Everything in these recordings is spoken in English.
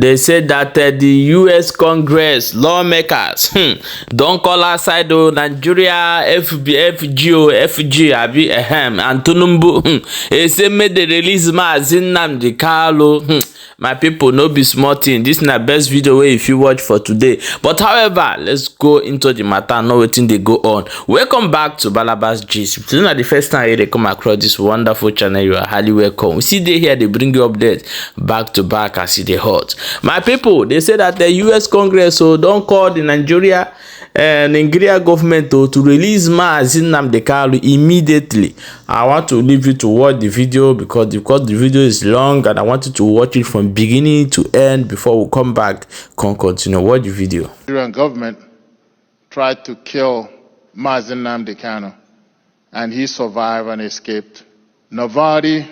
They said that the U.S. Congress lawmakers don't call outside Nigeria FG abi and Tinubu. They say make they release Maazị Nnamdi Kanu. My people, no be small thing. This is the best video wey if you watch for today. But however, let's go into the matter and know wetin dey go on. Welcome back to Balabas Gist. If this is not the first time you come across this wonderful channel, you are highly welcome. We see they here, they bring you updates back to back as they hot. My people, they say that the U.S. Congress don't call the Nigeria government to release Maazị Nnamdi Kanu immediately. I want to leave you to watch the video because the video is long and I want you to watch it from beginning to end before we come back. Continue. Watch the video. The Nigerian government tried to kill Maazị Nnamdi Kanu and he survived and escaped. Navalny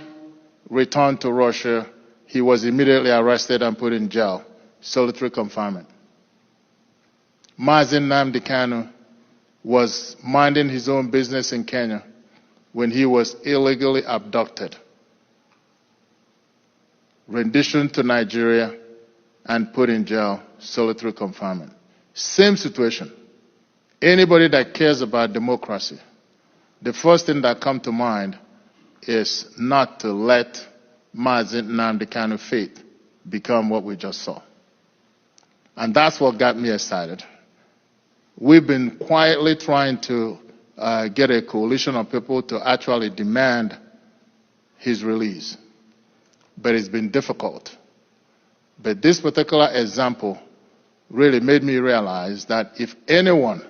returned to Russia. He was immediately arrested and put in jail, solitary confinement. Maazị Nnamdi Kanu was minding his own business in Kenya when he was illegally abducted, renditioned to Nigeria, and put in jail, solitary confinement. Same situation. Anybody that cares about democracy, the first thing that comes to mind is not to let Maazị Nnamdi Kanu fate become what we just saw. And that's what got me excited. We've been quietly trying to get a coalition of people to actually demand his release. But it's been difficult. But this particular example really made me realize that if anyone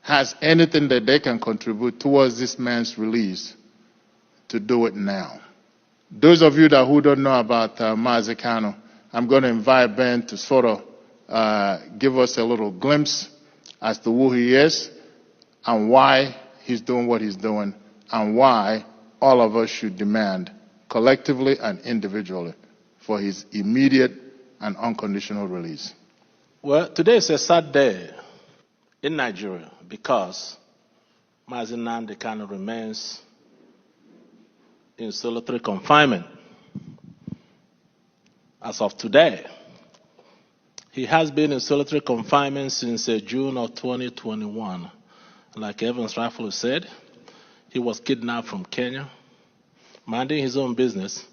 has anything that they can contribute towards this man's release, to do it now. Those of you who don't know about Maazị Kanu, I'm going to invite Ben to sort of give us a little glimpse as to who he is and why he's doing what he's doing and why all of us should demand collectively and individually for his immediate and unconditional release. Well, today is a sad day in Nigeria because Maazị Nnamdi Kanu remains in solitary confinement. As of today, he has been in solitary confinement since June of 2021. Like Evans rightfully said, he was kidnapped from Kenya, minding his own business.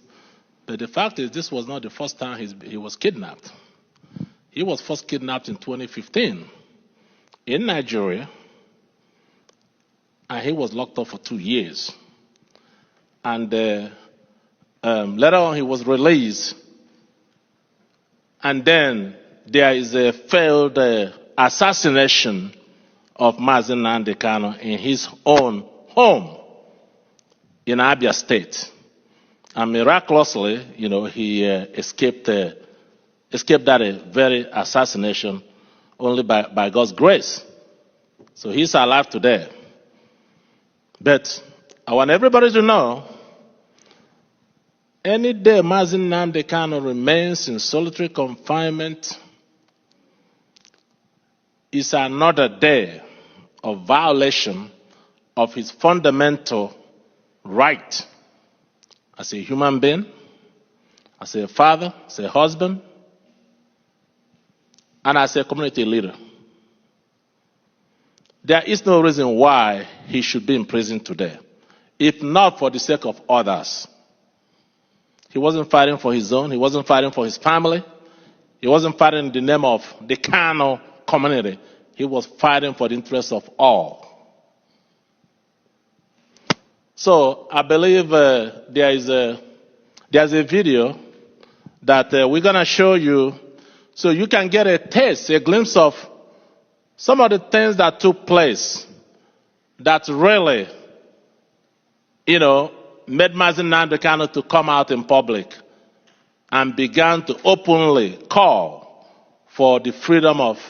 But the fact is, this was not the first time he was kidnapped. He was first kidnapped in 2015 in Nigeria, and he was locked up for 2 years. And later on, he was released. And then there is a failed assassination of Maazị Nnamdi Kanu in his own home in Abia State. And miraculously, he escaped that very assassination only by God's grace. So he's alive today. But I want everybody to know, any day Maazị Nnamdi Kanu remains in solitary confinement is another day of violation of his fundamental right as a human being, as a father, as a husband, and as a community leader. There is no reason why he should be in prison today, if not for the sake of others. He wasn't fighting for his own. He wasn't fighting for his family. He wasn't fighting in the name of the Kanu community. He was fighting for the interests of all. So I believe there's a video that we're going to show you so you can get a taste, a glimpse of some of the things that took place that really, made Maazị Nnamdi Kanu to come out in public and began to openly call for the freedom of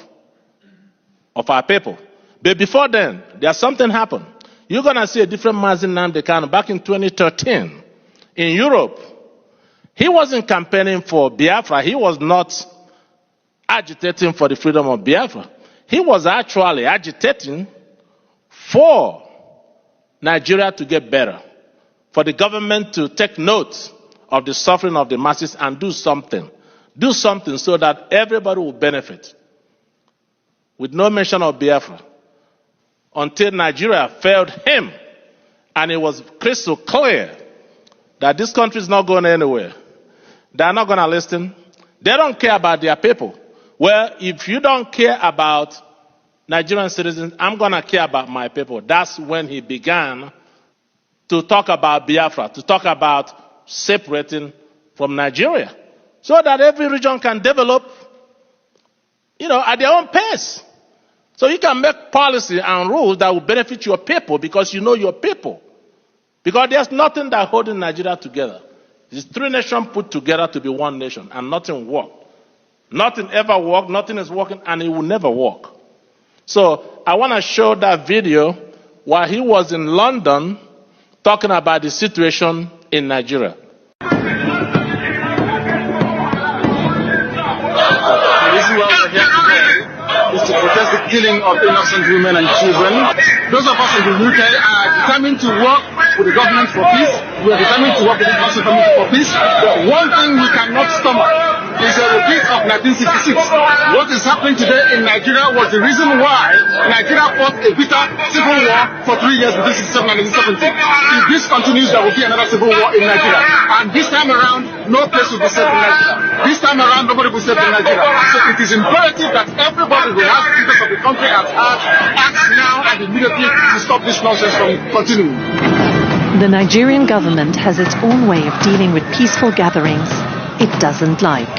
our people. But before then, there's something happened. You're going to see a different Maazị Nnamdi Kanu back in 2013 in Europe. He wasn't campaigning for Biafra. He was not agitating for the freedom of Biafra. He was actually agitating for Nigeria to get better, for the government to take note of the suffering of the masses and do something do something so that everybody will benefit, with no mention of Biafra, until Nigeria failed him and it was crystal clear that this country is not going anywhere. They are not going to listen. They don't care about their people. Well, if you don't care about Nigerian citizens, I'm going to care about my people. That's when he began to talk about Biafra, to talk about separating from Nigeria, so that every region can develop, at their own pace. So you can make policy and rules that will benefit your people because you know your people. Because there's nothing that holding Nigeria together. It's three nations put together to be one nation, and nothing worked. Nothing ever worked, nothing is working, and it will never work. So I want to show that video while he was in London talking about the situation in Nigeria. The reason why we're here today is to protest the killing of innocent women and children. Those of us in the UK are determined to work with the government for peace. We are determined to work with the international community for peace. But one thing we cannot stomach is a repeat of 1966. What is happening today in Nigeria was the reason why Nigeria fought a bitter civil war for 3 years between 1967 and 1970. If this continues, there will be another civil war in Nigeria. And this time around, no place will be safe in Nigeria. This time around, nobody will be safe in Nigeria. So it is imperative that everybody who has the interest of the country at heart acts now and immediately to stop this nonsense from continuing. The Nigerian government has its own way of dealing with peaceful gatherings it doesn't like.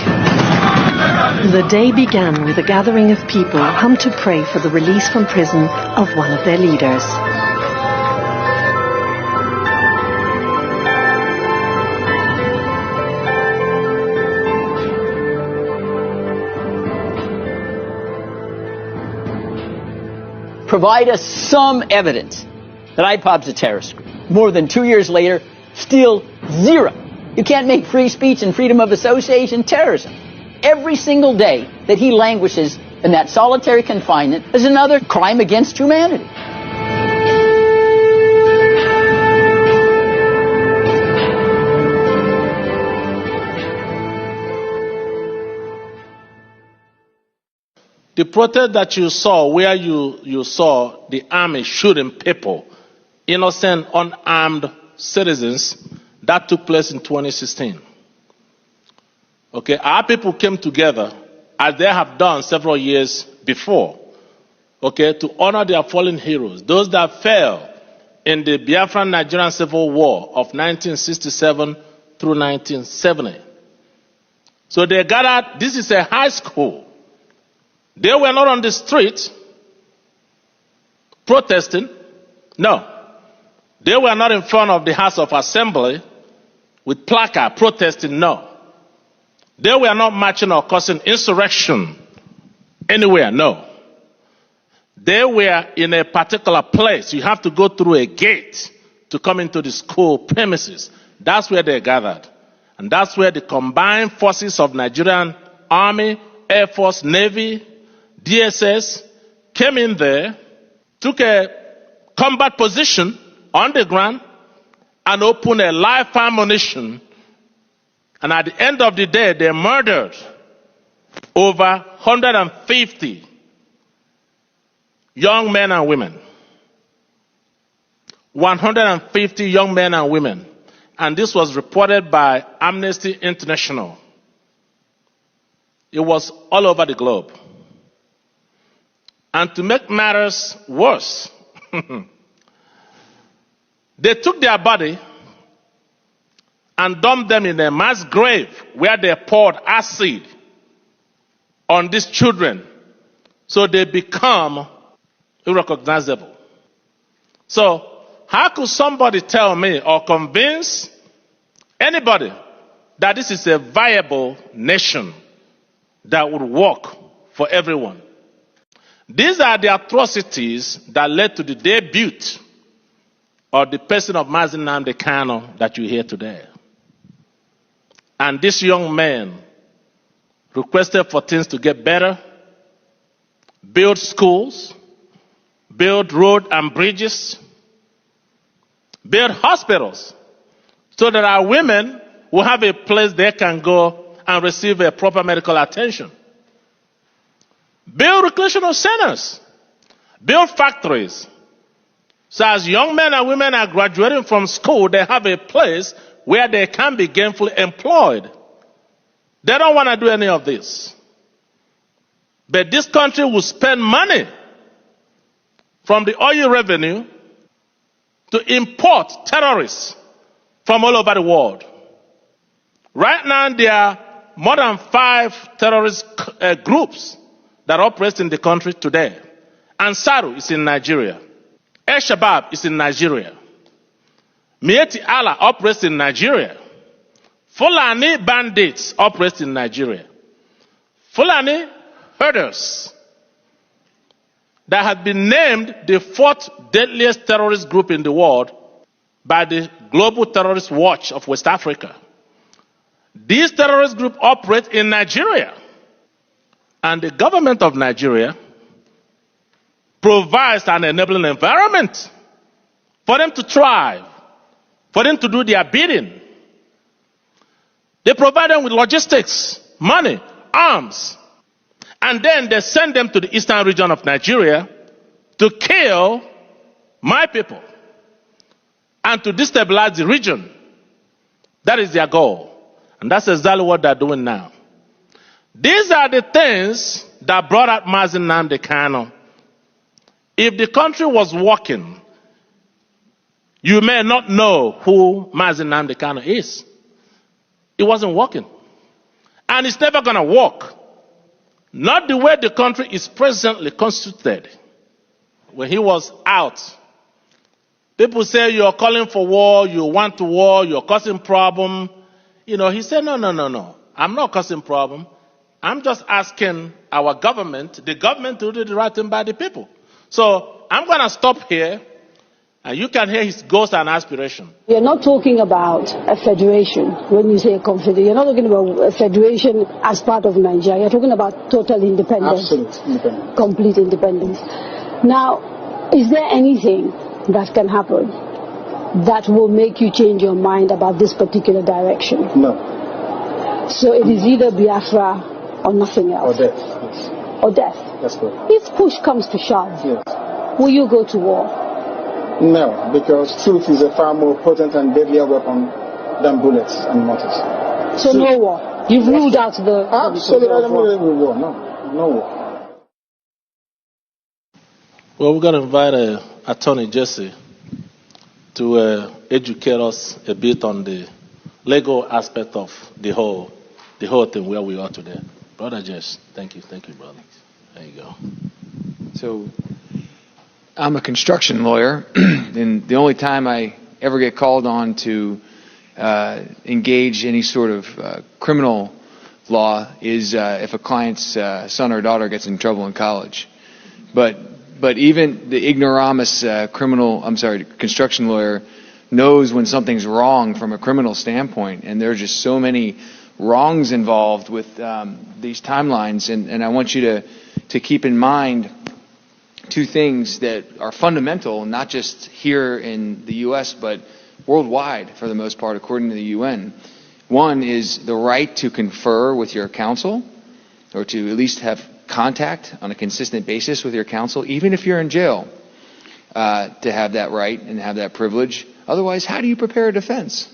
The day began with a gathering of people come to pray for the release from prison of one of their leaders. Provide us some evidence that IPOB's a terrorist group. More than 2 years later, still zero. You can't make free speech and freedom of association terrorism. Every single day that he languishes in that solitary confinement is another crime against humanity. The protest that you saw, where you saw the army shooting people, innocent, unarmed citizens, that took place in 2016. Okay, our people came together, as they have done several years before, okay, to honor their fallen heroes, those that fell in the Biafran Nigerian Civil War of 1967 through 1970. So they gathered, this is a high school. They were not on the street protesting. No. They were not in front of the House of Assembly with placard protesting. No. They were not marching or causing insurrection anywhere. No. They were in a particular place. You have to go through a gate to come into the school premises. That's where they gathered. And that's where the combined forces of Nigerian Army, Air Force, Navy, DSS came in there, took a combat position on the ground, and opened a live ammunition. And at the end of the day, they murdered over 150 young men and women. 150 young men and women. And this was reported by Amnesty International. It was all over the globe. And to make matters worse, they took their body and dumped them in a mass grave where they poured acid on these children so they become unrecognizable. So, how could somebody tell me or convince anybody that this is a viable nation that would work for everyone? These are the atrocities that led to the debut of the person of Mazi Nnamdi Kanu that you hear today. And this young man requested for things to get better, build schools, build roads and bridges, build hospitals, so that our women will have a place they can go and receive a proper medical attention. Build recreational centers. Build factories. So as young men and women are graduating from school, they have a place where they can be gainfully employed. They don't want to do any of this. But this country will spend money from the oil revenue to import terrorists from all over the world. Right now, there are more than 5 terrorist groups that operate in the country today. Ansaru is in Nigeria. El-Shabaab is in Nigeria. Mieti Allah operates in Nigeria. Fulani bandits operate in Nigeria. Fulani herders that have been named the 4th deadliest terrorist group in the world by the Global Terrorist Watch of West Africa. These terrorist groups operate in Nigeria. And the government of Nigeria provides an enabling environment for them to thrive, for them to do their bidding. They provide them with logistics, money, arms, and then they send them to the eastern region of Nigeria to kill my people and to destabilize the region. That is their goal. And that's exactly what they're doing now. These are the things that brought out Mazi Nnamdi Kanu. If the country was working, you may not know who Mazi Nnamdi Kanu is. It wasn't working. And it's never going to work. Not the way the country is presently constituted. When he was out, people say you're calling for war, you want to war, you're causing problem. You know, he said, no. I'm not causing problem. I'm just asking our government, the government to do the right thing by the people. So I'm going to stop here, and you can hear his goals and aspirations. You're not talking about a federation when you say a confederation. You're not talking about a federation as part of Nigeria. You're talking about total independence. Absolute independence. Complete independence. Now, is there anything that can happen that will make you change your mind about this particular direction? No. So it is either Biafra or nothing else? Or death, yes. Or death? That's correct. If push comes to shove, yes, will you go to war? No, because truth is a far more potent and deadlier weapon than bullets and mortars. So no war? You've ruled out the... Absolutely, war. No war. Well, we're going to invite Attorney Jesse to educate us a bit on the legal aspect of the whole thing where we are today. Brother Jesse, thank you, brother. There you go. So, I'm a construction lawyer, and the only time I ever get called on to engage any sort of criminal law is if a client's son or daughter gets in trouble in college. But even the ignoramus construction lawyer knows when something's wrong from a criminal standpoint, and there are just so many wrongs involved with these timelines, and I want you to keep in mind 2 things that are fundamental, not just here in the U.S., but worldwide for the most part, according to the UN. One is the right to confer with your counsel, or to at least have contact on a consistent basis with your counsel, even if you're in jail, to have that right and have that privilege. Otherwise, how do you prepare a defense?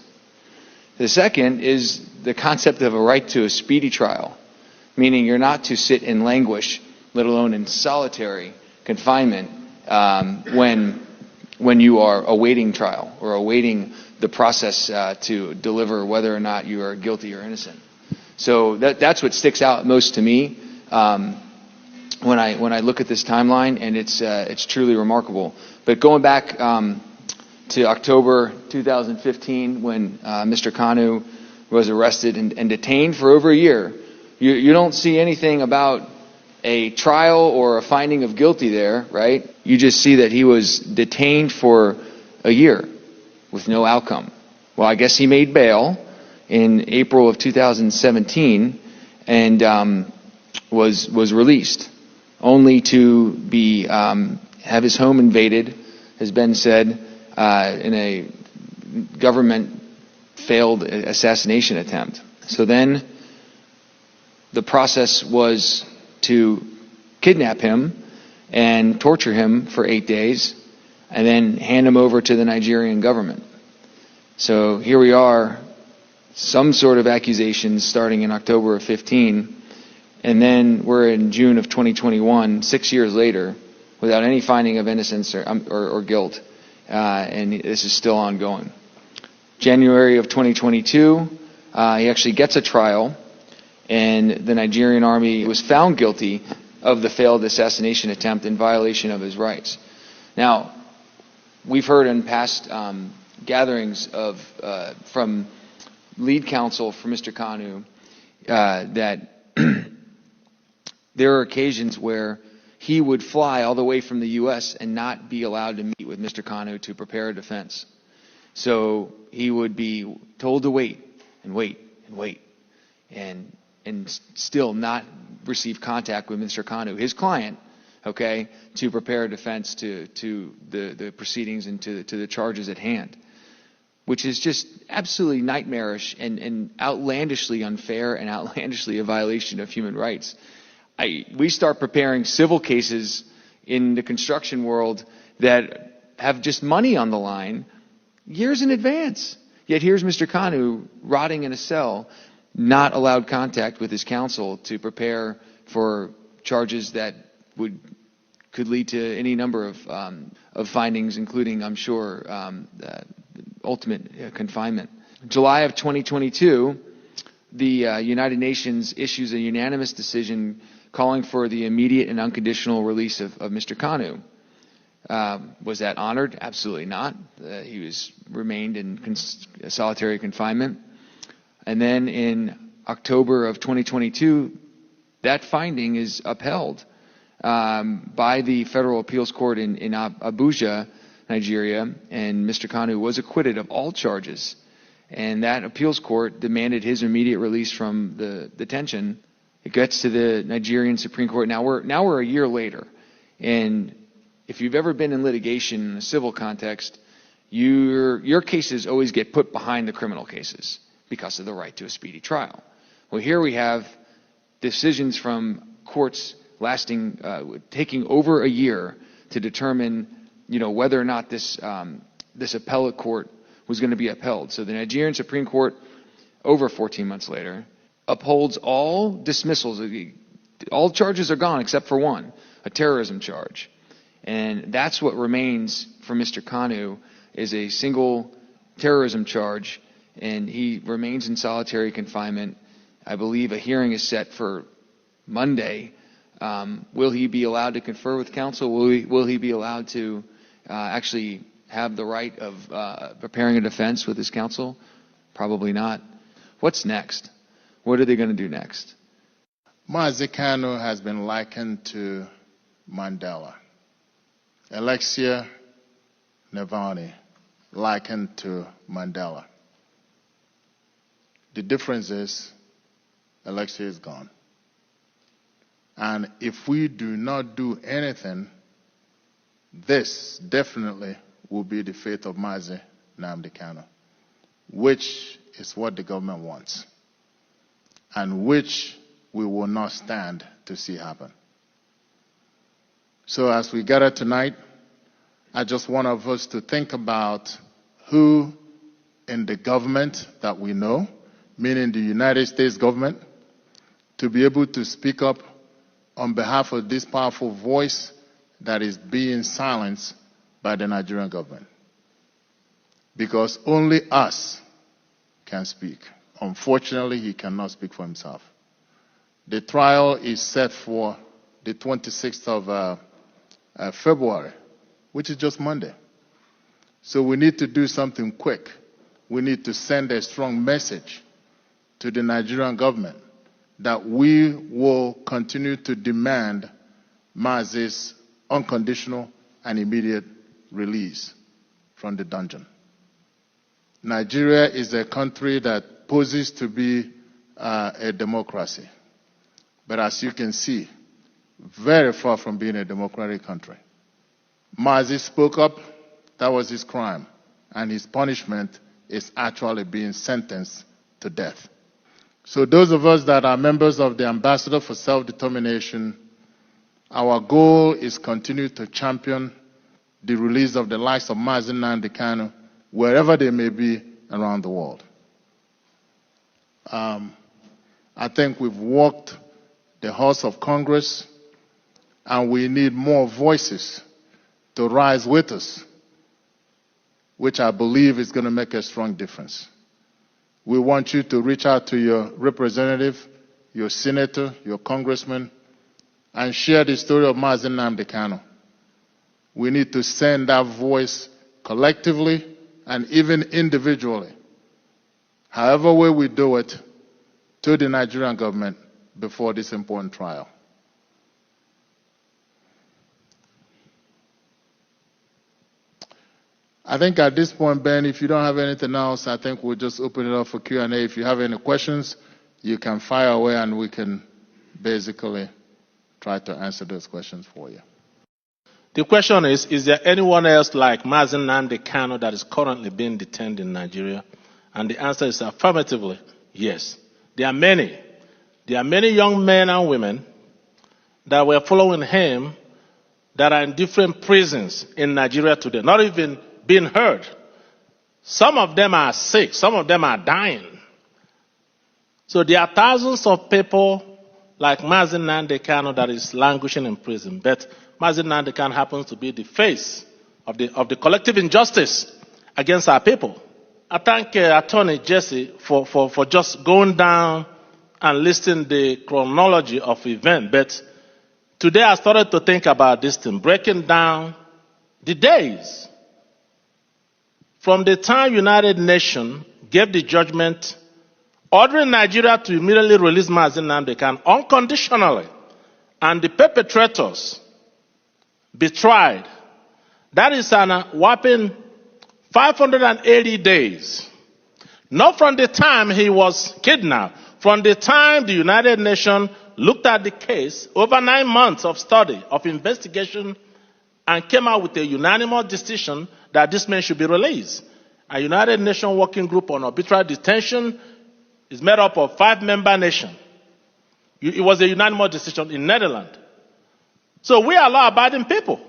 The second is the concept of a right to a speedy trial, meaning you're not to sit and languish, let alone in solitary confinement, when you are awaiting trial or awaiting the process to deliver whether or not you are guilty or innocent. So that's what sticks out most to me when I look at this timeline, and it's truly remarkable. But going back to October 2015, when Mr. Kanu was arrested and detained for over a year, you don't see anything about a trial or a finding of guilty there, right? You just see that he was detained for a year with no outcome. Well, I guess he made bail in April of 2017 and was released, only to be have his home invaded, has been said, in a government failed assassination attempt. So then The process was to kidnap him and torture him for 8 days and then hand him over to the Nigerian government. So here we are, some sort of accusations starting in October of 15, and then we're in June of 2021, 6 years later, without any finding of innocence or guilt, and this is still ongoing. January of 2022, he actually gets a trial, and the Nigerian army was found guilty of the failed assassination attempt in violation of his rights. Now, we've heard in past gatherings from lead counsel for Mr. Kanu that there are occasions where he would fly all the way from the U.S. and not be allowed to meet with Mr. Kanu to prepare a defense. So he would be told to wait and wait and wait and still not receive contact with Mr. Kanu, his client, okay, to prepare a defense to the proceedings and to the charges at hand, which is just absolutely nightmarish and outlandishly unfair and outlandishly a violation of human rights. We start preparing civil cases in the construction world that have just money on the line years in advance. Yet here's Mr. Kanu rotting in a cell, not allowed contact with his counsel to prepare for charges that could lead to any number of findings, including, I'm sure, ultimate confinement. July of 2022, the United Nations issues a unanimous decision calling for the immediate and unconditional release of Mr. Kanu. Was that honored? Absolutely not. He remained in solitary confinement. And then in October of 2022, that finding is upheld by the Federal Appeals Court in Abuja, Nigeria, and Mr. Kanu was acquitted of all charges. And that appeals court demanded his immediate release from the detention. It gets to the Nigerian Supreme Court. Now we're a year later, and if you've ever been in litigation in a civil context, your cases always get put behind the criminal cases because of the right to a speedy trial. Well, here we have decisions from courts taking over a year to determine, whether or not this appellate court was going to be upheld. So the Nigerian Supreme Court, over 14 months later, upholds all dismissals. All charges are gone except for one, a terrorism charge. And that's what remains for Mr. Kanu is a single terrorism charge, and he remains in solitary confinement. I believe a hearing is set for Monday. Will he be allowed to confer with counsel? Will he be allowed to actually have the right of preparing a defense with his counsel? Probably not. What's next? What are they going to do next? Mazi Kanu has been likened to Mandela. Alexia Navalny likened to Mandela. The difference is Alexia is gone. And if we do not do anything, this definitely will be the fate of Mazi Nnamdi Kanu, which is what the government wants, and which we will not stand to see happen. So as we gather tonight, I just want us to think about who in the government that we know, meaning the United States government, to be able to speak up on behalf of this powerful voice that is being silenced by the Nigerian government. Because only us can speak. Unfortunately, he cannot speak for himself. The trial is set for the 26th of February, which is just Monday. So we need to do something quick. We need to send a strong message to the Nigerian government that we will continue to demand Mazi's unconditional and immediate release from the dungeon. Nigeria is a country that poses to be a democracy. But as you can see, very far from being a democratic country. Mazi spoke up, that was his crime, and his punishment is actually being sentenced to death. So those of us that are members of the Ambassador for Self-Determination, our goal is continue to champion the release of the likes of Mazi Nnamdi Kanu, wherever they may be around the world. I think we've walked the halls of Congress, and we need more voices to rise with us, which I believe is going to make a strong difference. We want you to reach out to your representative, your senator, your congressman, and share the story of Mazi Nnamdi Kanu. We need to send that voice collectively and even individually, however way we do it, to the Nigerian government before this important trial. I think at this point, Ben, if you don't have anything else, I think we'll just open it up for Q&A. If you have any questions, you can fire away and we can basically try to answer those questions for you. The question is there anyone else like Mazi Nnamdi Kanu that is currently being detained in Nigeria? And the answer is affirmatively, yes. There are many. There are many young men and women that were following him that are in different prisons in Nigeria today, not even being heard. Some of them are sick. Some of them are dying. So there are thousands of people like Mazi Nnamdi Kanu that is languishing in prison. But Mazi Nnamdi Kanu happens to be the face of the collective injustice against our people. I thank Attorney Jesse for just going down and listing the chronology of events. But today I started to think about this thing, breaking down the days from the time United Nations gave the judgment ordering Nigeria to immediately release Mazi Nnamdi Kanu unconditionally, and the perpetrators be tried. That is an whopping 580 days. Not from the time he was kidnapped, from the time the United Nations looked at the case, over 9 months of study, of investigation, and came out with a unanimous decision that this man should be released. A United Nations Working Group on Arbitrary Detention is made up of 5-member nations. It was a unanimous decision in Netherlands. So we are law-abiding people.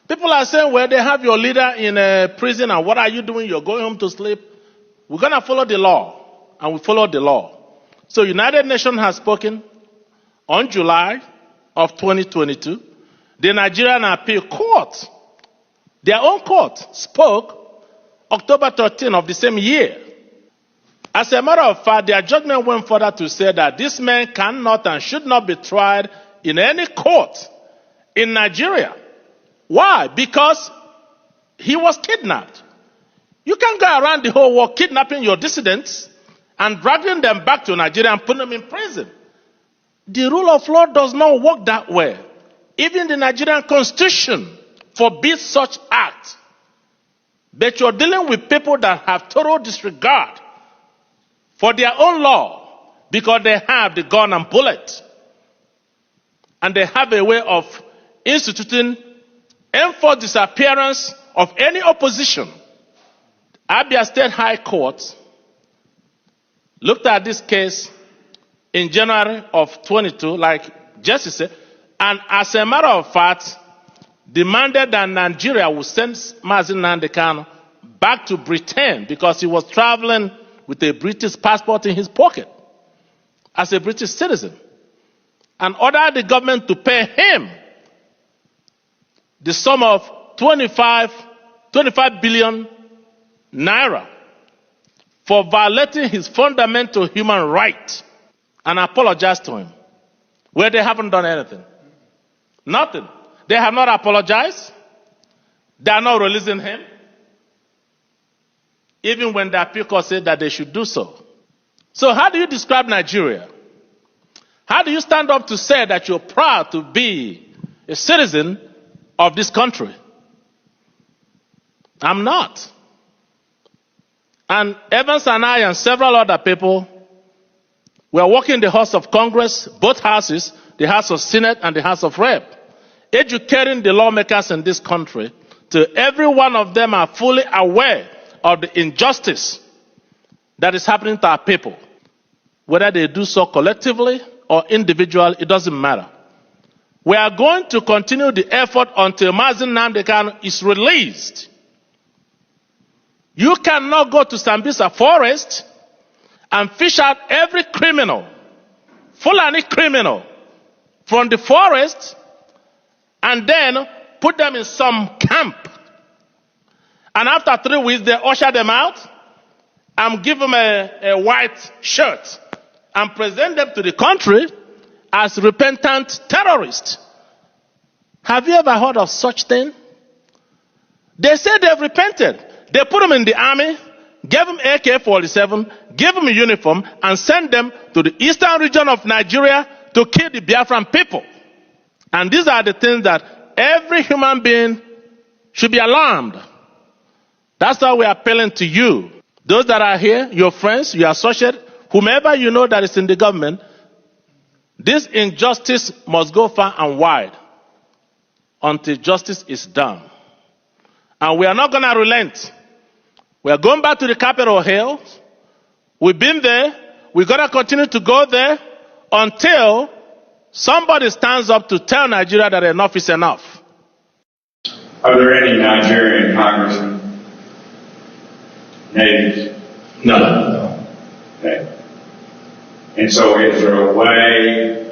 People are saying, well, they have your leader in a prison, and what are you doing? You're going home to sleep. We're going to follow the law, and we follow the law. So United Nations has spoken on July of 2022. The Nigerian Appeal Court, their own court, spoke October 13 of the same year. As a matter of fact, their judgment went further to say that this man cannot and should not be tried in any court in Nigeria. Why? Because he was kidnapped. You can't go around the whole world kidnapping your dissidents and dragging them back to Nigeria and putting them in prison. The rule of law does not work that way. Even the Nigerian Constitution forbids such acts. But you're dealing with people that have total disregard for their own law because they have the gun and bullet. And they have a way of instituting enforced disappearance of any opposition. Abia State High Court looked at this case in January of 22, like Jesse said, and as a matter of fact, demanded that Nigeria would send Mazi Nnamdi Kanu back to Britain because he was traveling with a British passport in his pocket as a British citizen, and ordered the government to pay him the sum of 25 billion naira for violating his fundamental human right, and apologize to him. Where they haven't done anything. Nothing. They have not apologized. They are not releasing him. Even when the appeal court said that they should do so. So how do you describe Nigeria? How do you stand up to say that you're proud to be a citizen of this country? I'm not. And Evans and I and several other people were walking the halls of Congress, both houses, the House of Senate and the House of Rep, educating the lawmakers in this country till every one of them are fully aware of the injustice that is happening to our people. whether they do so collectively or individually, it doesn't matter. We are going to continue the effort until Mazi Nnamdi Kanu is released. You cannot go to Sambisa Forest and fish out every criminal, Fulani criminal, from the forest and then put them in some camp. And after 3 weeks, they usher them out and give them a white shirt and present them to the country as repentant terrorists. Have you ever heard of such thing? They say they've repented. They put them in the army, gave them AK-47, gave them a uniform, and sent them to the eastern region of Nigeria to kill the Biafran people. And these are the things that every human being should be alarmed. That's why we're appealing to you. Those that are here, your friends, your associates, whomever you know that is in the government, this injustice must go far and wide until justice is done. And we are not going to relent. We are going back to the Capitol Hill. We've been there. We're going to continue to go there until somebody stands up to tell Nigeria that enough is enough. Are there any Nigerian congressmen? Natives? No. Okay. And so is there a way,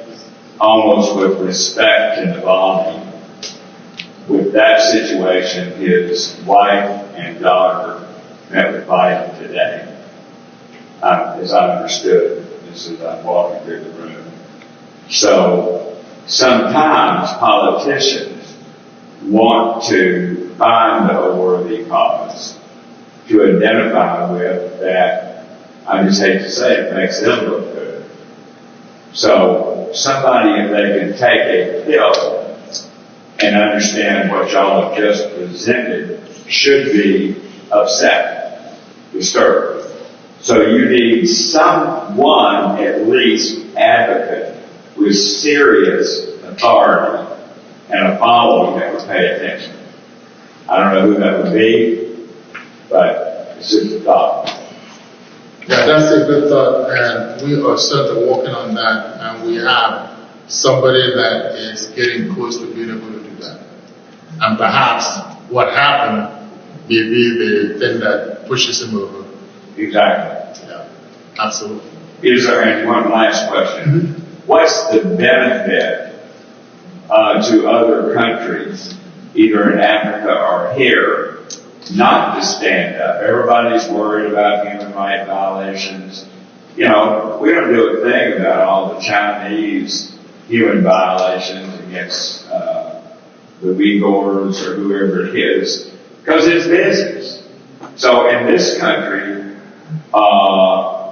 almost with respect and evolving, with that situation, his wife and daughter met with Biden today? As I understood, this is I'm walking through the room. So sometimes politicians want to find a worthy cause to identify with that, I just hate to say it, makes them look good. So somebody, if they can take a pill and understand what y'all have just presented, should be upset, disturbed. So you need someone, at least advocate, with serious authority and a following that would pay attention. I don't know who that would be, but it's just a thought. Yeah, that's a good thought, and we are certainly working on that, and we have somebody that is getting close to being able to do that. And perhaps what happened may be the thing that pushes him over. Exactly. Yeah, absolutely. Is there, and one last question, what's the benefit to other countries, either in Africa or here, not to stand up? Everybody's worried about human rights violations. You know, we don't do a thing about all the Chinese human violations against the Uyghurs or whoever it is, because it's business. So in this country,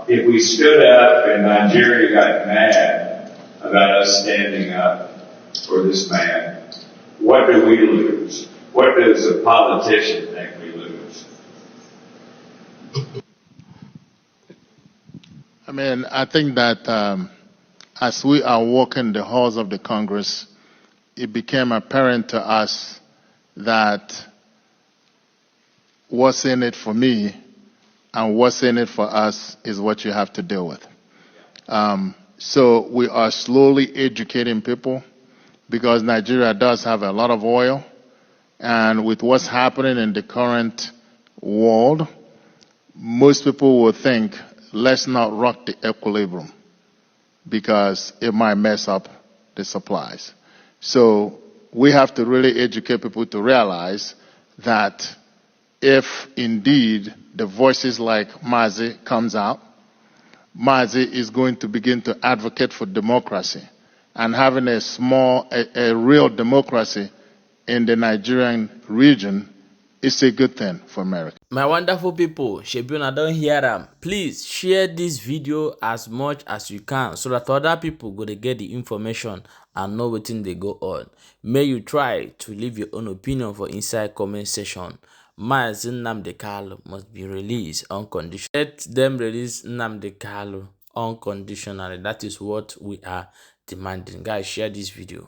if we stood up and Nigeria got mad about us standing up for this man, what do we lose? What does a politician think we lose? I mean, I think that as we are walking the halls of the Congress, it became apparent to us that what's in it for me and what's in it for us is what you have to deal with. So we are slowly educating people because Nigeria does have a lot of oil. And with what's happening in the current world, most people will think, let's not rock the equilibrium because it might mess up the supplies. So we have to really educate people to realize that if indeed the voices like Mazi comes out, Mazi is going to begin to advocate for democracy and having a real democracy in the Nigerian region is a good thing for America. My wonderful people, Shebuna don't hear them. Please share this video as much as you can so that other people go to get the information and know what they go on. May you try to leave your own opinion for inside comment section. Mazi Nnamdi Kanu must be released unconditionally. Let them release Nnamdi Kanu unconditionally. That is what we are demanding. Guys, share this video.